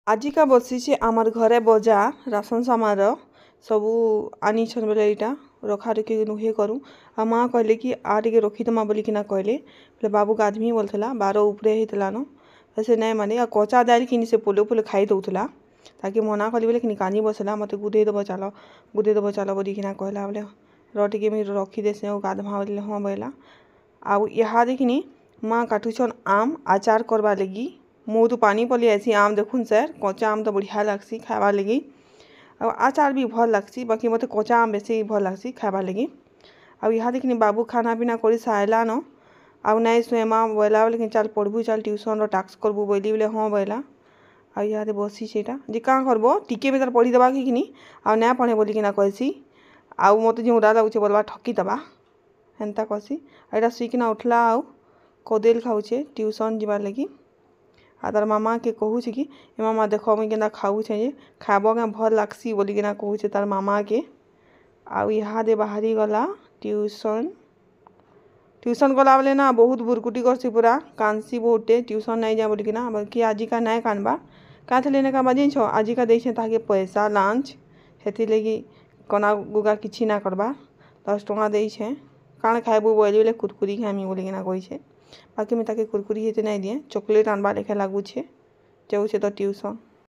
आजिका बसी आमर घरे बजा राशन सामान सबू आनी बेले यहाँ रखा रखी नुहे करूँ आ माँ कहले कि आगे रखीदमा बोलिकिना कहले बोले बाबू गाधमी बोलता 12 उपरे होता न से नहीं माने कचा दाल कि से पोले पोले खाई दौला ताकि मना कली बोले कि कानी बसला मत गुदेदेव चल बोलिकिना कहला बोले रे मुझे रखीदेसे गाधमा बोले हाँ बोला आउ यहाँ देखनी माँ काटुछन आम आचार करवा लगी मुँह पानी पलि आसी आम देखुन सर कच्चा आम तो बढ़िया लगसी खावा लगी और आचार भी भल लगसी बाकी मत कच्चा आम बेसी भल लगसी खावा लगी और यहाँ देखनी बाबू खाना पीना कर सारा न आउ नहीं सुए माँ बोला बोले चल पढ़बू चल ट्यूशन टास्क करबू बोली बोले हाँ बोला और यहाँ बसी सेटा जे क्या करब टिके भी तार पढ़ी देवा कि आ ना पढ़े बोलिकिना कहसी आउ मत जो उड़ा लगुचे बोलवा ठकी दबा हेन्ता कहसी यहाँ शुईकिना उठला आउ कदेल खाऊे ट्यूशन जावार लगी आ तार मामा के कहूँ कि मामा देख मुझे केना खाऊे खाब क्या भल लगसी बोलिकिना कहूँ तार मामा के आउ यहाँ दे बाहरी गला ट्यूशन गला बोले ना बहुत बुरकुटी करसी पूरा कानसी बहुटे ट्यूशन नहीं जा बोलिकिना बाकी आजिका नहीं कानबा क्या लेने का बाजी छो आजिका दे ताके पैसा लंच हेथि लगी कना गुगा किसी ना करबा 10 टका दे काण खाइबू बोले कुरकुरी खामी बोलिकिना कही बाकी मैं ताके कुरकुरी हेते नहीं दिए चॉकलेट आनबा लेखे लगुचे जाऊे तो ट्यूशन।